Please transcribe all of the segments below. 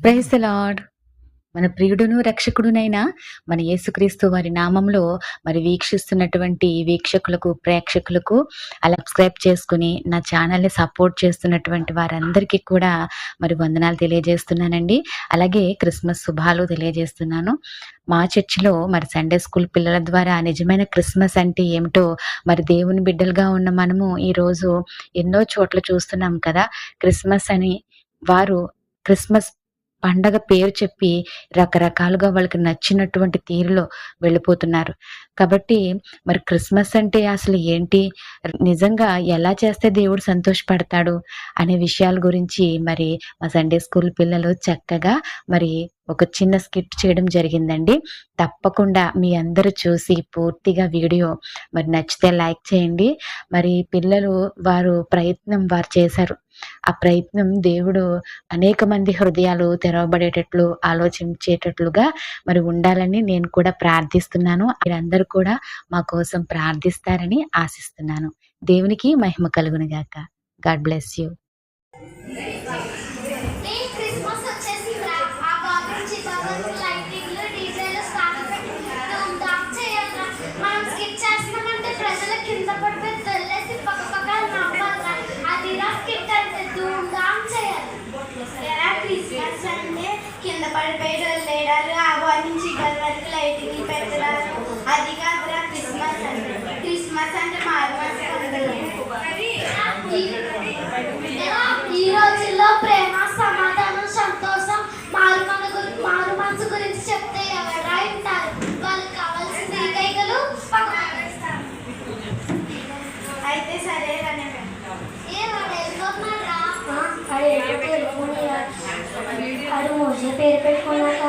Praise the lord. మన ప్రియుడును, రక్షకుడునైన మన యేసుక్రీస్తు వారి నామంలో వీక్షిస్తున్నటువంటి వీక్షకులకు, ప్రేక్షకులకు సబ్స్క్రైబ్ చేసుకొని నా ఛానల్‌ని సపోర్ట్ చేస్తున్నటువంటి వారందరికీ కూడా వందనాలు తెలియజేస్తున్నానండి. అలాగే క్రిస్మస్ శుభాలు తెలియజేస్తున్నాను. మా చర్చిలో సండే స్కూల్ పిల్లల ద్వారా నిజమైన క్రిస్మస్ అంటే ఏమిటో దేవుని బిడ్డలుగా ఉన్న మనము ఈరోజు ఎన్నో చోట్ల చూస్తున్నాం కదా! క్రిస్మస్ అని వారు క్రిస్మస్ పండగ పేరు చెప్పి రకరకాలుగా వాళ్ళకి నచ్చినటువంటి తీరులో వెళ్ళిపోతున్నారు. కాబట్టి క్రిస్మస్ అంటే అసలు ఏంటి? నిజంగా ఎలా చేస్తే దేవుడు సంతోషపడతాడు? అనే విషయాల గురించి మా సండే స్కూల్ పిల్లలు చక్కగా ఒక చిన్న స్కిట్ చేయడం జరిగిందండి. తప్పకుండా మీ అందరూ చూసి పూర్తిగా వీడియో నచ్చితే లైక్ చేయండి. పిల్లలు వారు చేశారు. ఆ ప్రయత్నం దేవుడు అనేక మంది హృదయాలు తెరవబడేటట్లు, ఆలోచించేటట్లుగా ఉండాలని నేను కూడా ప్రార్థిస్తున్నాను. మీరందరూ కూడా మా కోసం ప్రార్థిస్తారని ఆశిస్తున్నాను. దేవునికి మహిమ కలుగును గాక. God bless you. కింద పడిపోయి లేడారు అవన్నీ చికెన్ వరకు లైటింగ్ పెట్టడాలు అది కాదురా క్రిస్మస్ అంటే. క్రిస్మస్ అంటే మారుమనసు పండుగ. ఈ రోజుల్లో ప్రేమ, సమాధానం, సంతోషం, మారు మనసు గురించి చెప్తే ఎవరా వింటారు? వాళ్ళకి కావాల్సిన ఏకైకలు అయితే సరే వాడు మోసే పేరు పెట్టుకున్నాక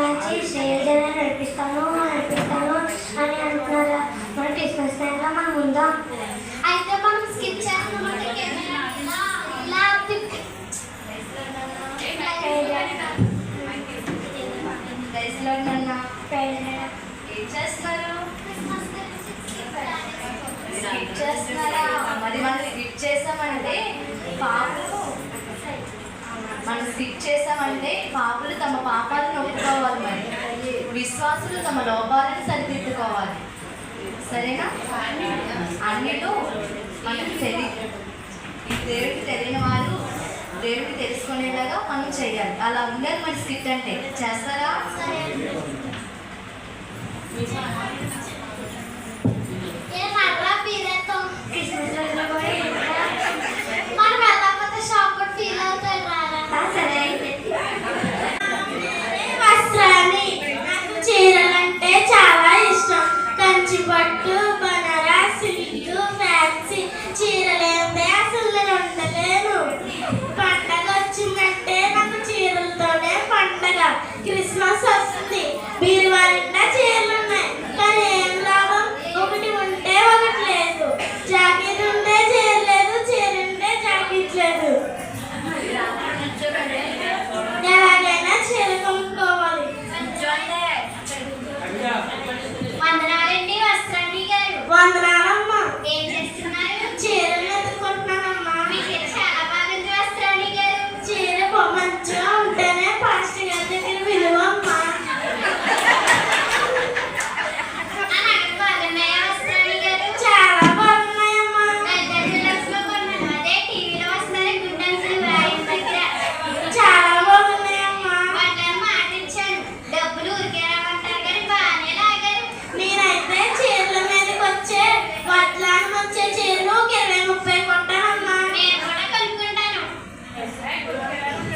స్నేహితులను నడిపిస్తాను అని అంటున్నారా? మన క్రిస్మస్ టైంలో మనం ఉందాం. అయితే మనం స్కిప్ చేస్తున్నాం. మనం స్కిప్ చేసామంటే పాపులు తమ పాపాలను ఒప్పుకోవాలి, విశ్వాసులు తమ లోపాలను సరిదిద్దుకోవాలి. సరేనా? అన్నిలో మనకు దేవుడికి తెలియని వారు దేవుడికి తెలుసుకునేలాగా మనం చేయాలి. అలా ఉండాలి మన స్కిట్ అంటే. చేస్తారా? చీరలంటే చాలా ఇష్టం. కంచిపట్టు, బనారస్, సిల్క్, ఫ్యాన్సీ చీరలేందే అసలు నేను ఉండలేను. పండగ వచ్చిందంటే నాకు చీరలతోనే పండగ. క్రిస్మస్ వస్తుంది, బీరువారిండా చీరలు ఉన్నాయి, కానీ ఏం లాభం? ఒకటి ఉంటే ఒకటి లేదు. జాకెట్ ఉంటే చీర లేదు, చీర ఉంటే జాకెట్ లేదు. ఎలాగైనా చీర కొనుక్కోవాలి. వందనాలండి వస్త్రాణి గారు. వందనాలమ్మా. ఏం చేస్తున్నారు? చీరలు ఎదుర్కొంటున్నానమ్మా. మీ చీర చాలా బాగుంది వస్త్రాణి గారు. చీర మంచిగా ఉంటేనే పాస్టర్ గారి దగ్గర విలువ అమ్మా. బాగున్నాయా వస్త్రాణి గారు? చాలా బాగున్నాయమ్మా. అదే టీవీలో వస్తారే గుడ్డంసులు ఆయన దగ్గర. చాలా బాగున్నాయమ్మా. వాళ్ళని మాటించాను, డబ్బులు ఊరికే రావంటారు కానీ బాగానే లాగారు. నేనైతే చీరల మీదకి వచ్చే వడ్లానికి వచ్చే చీరలు 20-30 కొంటానమ్మా. నేను కూడా కొనుక్కుంటాను.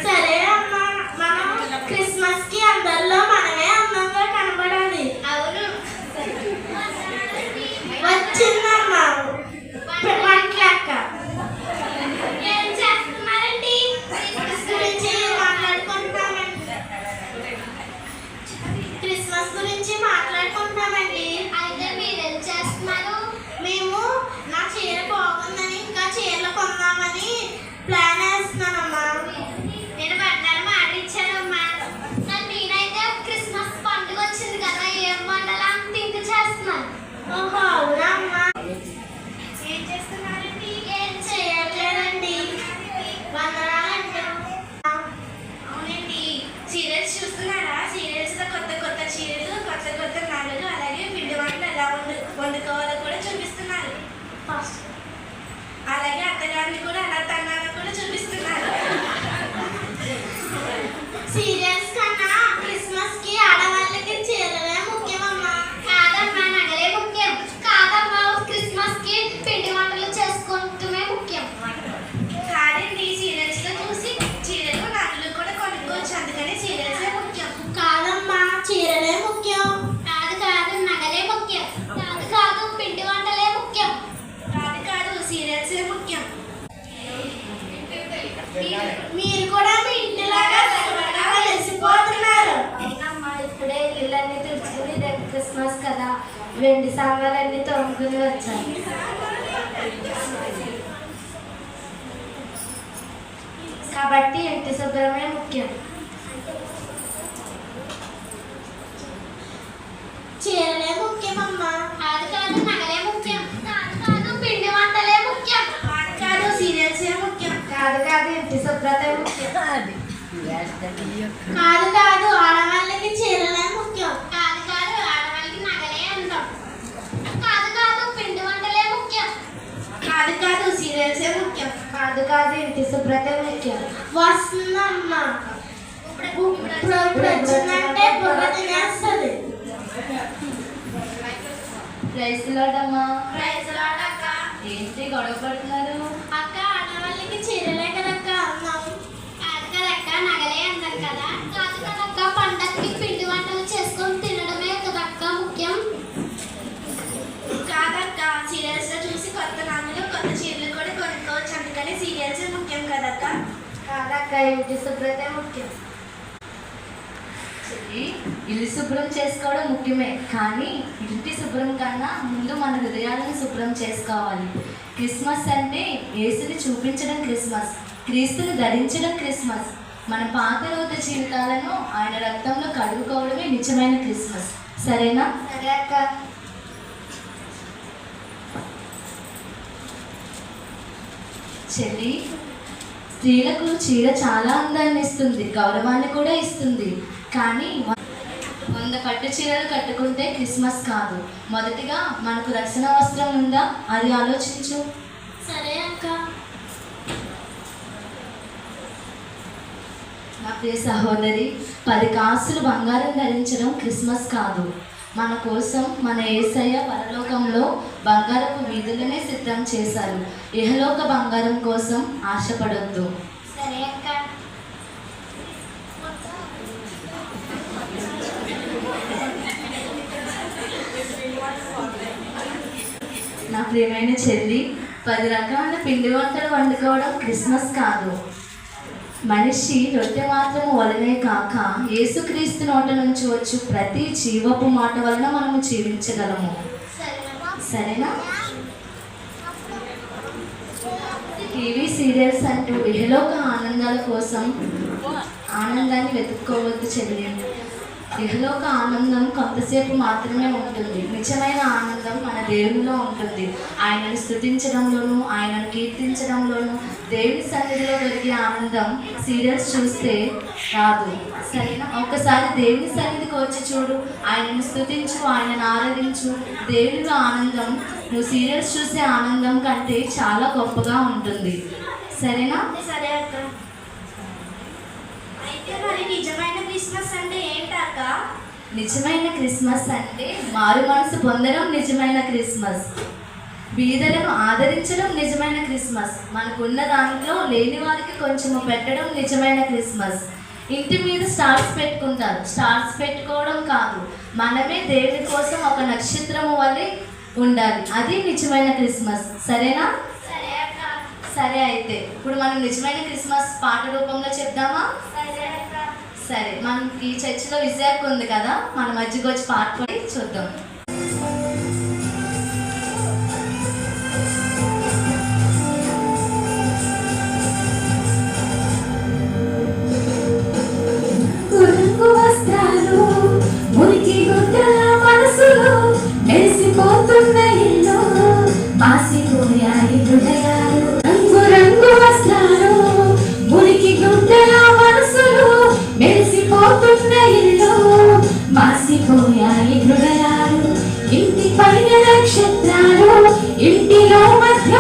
సరే అమ్మా, మనం క్రిస్మస్ కి అందరిలో మనమే అందంగా కనబడాలి. అవును. వచ్చిందమ్మా వంటలక్క. ఏం చేస్తున్నారండి? క్రిస్మస్ గురించి మాట్లాడుకుంటున్నామండి. అయితే మీరేం చేస్తున్నారు? మేము నా చీర బాగుందని ఇంకా చీరలు కొందామని ప్లాన్ వేస్తున్నానమ్మా. నేను బట్టలు మాటిచ్చానమ్మా. నేనైతే క్రిస్మస్ పండుగ వచ్చింది కదా, ఏం వండాలా అని థింక్ చేస్తున్నాను. ఓహో అవునా అమ్మా. ఏం చేస్తున్నారండి? ఏం చేయట్లేదండి. వందనాలండి. అవునండి, చీరలు వెండి సామాన్లన్నీ తోముకుని వచ్చాను. కాబట్టి ఇంటి శుభ్రమే ముఖ్యం. చీరలే ముఖ్యమమ్మా. కాదు కాదు, నగలే ముఖ్యం. కాదు కాదు, పిండి వంటలే ముఖ్యం. కాదు కాదు, సీరియల్సే ముఖ్యం. కాదు కాదు, ఇంటి శుభ్రతే ముఖ్యం. కాదు కాదు, ఆడవాళ్ళకి చీరలే ముఖ్యం. కాదు కాదు, ఆడవాళ్ళకి నగలే అందం. కాదు కాదు, పిండి వంటలే ముఖ్యం. కాదు కాదు, సీరియల్సే ముఖ్యం. కాదు కాదు, ఇంటి శుభ్రతే ముఖ్యం. వస్తుందమ్మా. ఇప్పుడు వచ్చిందంటే బుర్ర తినేస్తుంది. ప్రైజ్ లార్డ్ అమ్మా. ప్రైజ్ లార్డ్ అక్క. ఏంటి గొడవ పడుతున్నారు? అక్క, ఆడవాళ్ళకి చీరలే కదక్క అందం. కాదు కదక్క, నగలే అందం కదా. కాదు కదక్క, పండక్కి పిండి వంటలు చేసుకొని తినడమే కదక్క ముఖ్యం. కాదక్క, సీరియల్స్ లో చూసి కొత్త నాన్నలు కొత్త చీరలు కూడా కొనుక్కోవచ్చు, అందుకని సీరియల్స్ ముఖ్యం కదక్క. కాదక్క, ఇంటి శుభ్రతే ముఖ్యం. ఇల్లు శుభ్రం చేసుకోవడం ముఖ్యమే, కానీ ఇంటి శుభ్రం కన్నా ముందు మన హృదయాలను శుభ్రం చేసుకోవాలి. క్రిస్మస్ అంటే యేసుని చూపించడం క్రిస్మస్, క్రీస్తుని ధరించడం క్రిస్మస్. మన పాత రోజు జీవితాలను ఆయన రక్తంలో కడుగుకోవడమే నిజమైన క్రిస్మస్. సరేనా? సరే అక్క. చెల్లి, స్త్రీలకు చీర చాలా అందాన్ని ఇస్తుంది, గౌరవాన్ని కూడా ఇస్తుంది. కానీ 100 పట్టు చీరలు కట్టుకుంటే క్రిస్మస్ కాదు. మొదటిగా మనకు రక్షణ వస్త్రం ఉందా, అది ఆలోచించు. సరే అక్క. నా ప్రియ సహోదరి, 10 కాసులు బంగారం ధరించడం క్రిస్మస్ కాదు. మన కోసం మన యేసయ్య పరలోకంలో బంగారపు వీధులనే సిద్ధం చేశారు. ఇహలోక బంగారం కోసం ఆశపడొద్దు. సరే అక్క. నా ప్రియమైన చెల్లి, 10 రకాల పిండి వంటలు వండుకోవడం క్రిస్మస్ కాదు. మనిషి రొట్టె మాత్రము వలనే కాక యేసుక్రీస్తు నోట నుంచి వచ్చు ప్రతి జీవపు మాట వలన మనము జీవించగలము. సరేనా? టీవీ సీరియల్స్ అంటూ ఇహలోక ఆనందాల కోసం ఆనందాన్ని వెతుక్కోవద్దు చెల్లి. ఇహలోక ఆనందం కొంతసేపు మాత్రమే ఉంటుంది. నిజమైన ఆనందం మన దేవునిలో ఉంటుంది. ఆయనను స్తుతించడంలోనూ, ఆయనను కీర్తించడంలోనూ, దేవుని సన్నిధిలో దొరికే ఆనందం సీరియల్స్ చూస్తే రాదు. సరేనా? ఒకసారి దేవుని సన్నిధికి వచ్చి చూడు, ఆయనను స్తుతించు, ఆయనను ఆరాధించు. దేవునిలో ఆనందం నువ్వు సీరియల్స్ చూసే ఆనందం కంటే చాలా గొప్పగా ఉంటుంది. సరేనా? సరే అక్క. అయితే మరి నిజమైన క్రిస్మస్ అంటే ఏంటక్క? నిజమైన క్రిస్మస్ అంటే మారు మనసు పొందడం నిజమైన క్రిస్మస్. బీదలను ఆదరించడం నిజమైన క్రిస్మస్. మనకున్న దాంట్లో లేని వారికి కొంచెము పెట్టడం నిజమైన క్రిస్మస్. ఇంటి మీద స్టార్స్ పెట్టుకుంటారు. స్టార్స్ పెట్టుకోవడం కాదు, మనమే దేవుని కోసం ఒక నక్షత్రము వల్లే ఉండాలి. అది నిజమైన క్రిస్మస్. సరేనా? సరే అక్క. సరే, అయితే ఇప్పుడు మనం నిజమైన క్రిస్మస్ పాట రూపంలో చెప్దామా? సరే అక్క. సరే, మనకి చర్చిలో విజయాక్ ఉంది కదా, మన మధ్యకి వచ్చి పాట పాడి చూద్దాం. వస్త్రాలు మురికి గుడ్డల మనసులు మెరిసిపోతున్న ఇల్లు మాసిపోయాయి హృదయాలు. రంగు రంగు వస్త్రాలు మురికి గుడ్డల మనసులు మెరిసిపోతున్న ఇల్లు మాసిపోయాయి హృదయాలు. ఇంటి పైన నక్షత్రాలు, ఇంటిలో మధ్య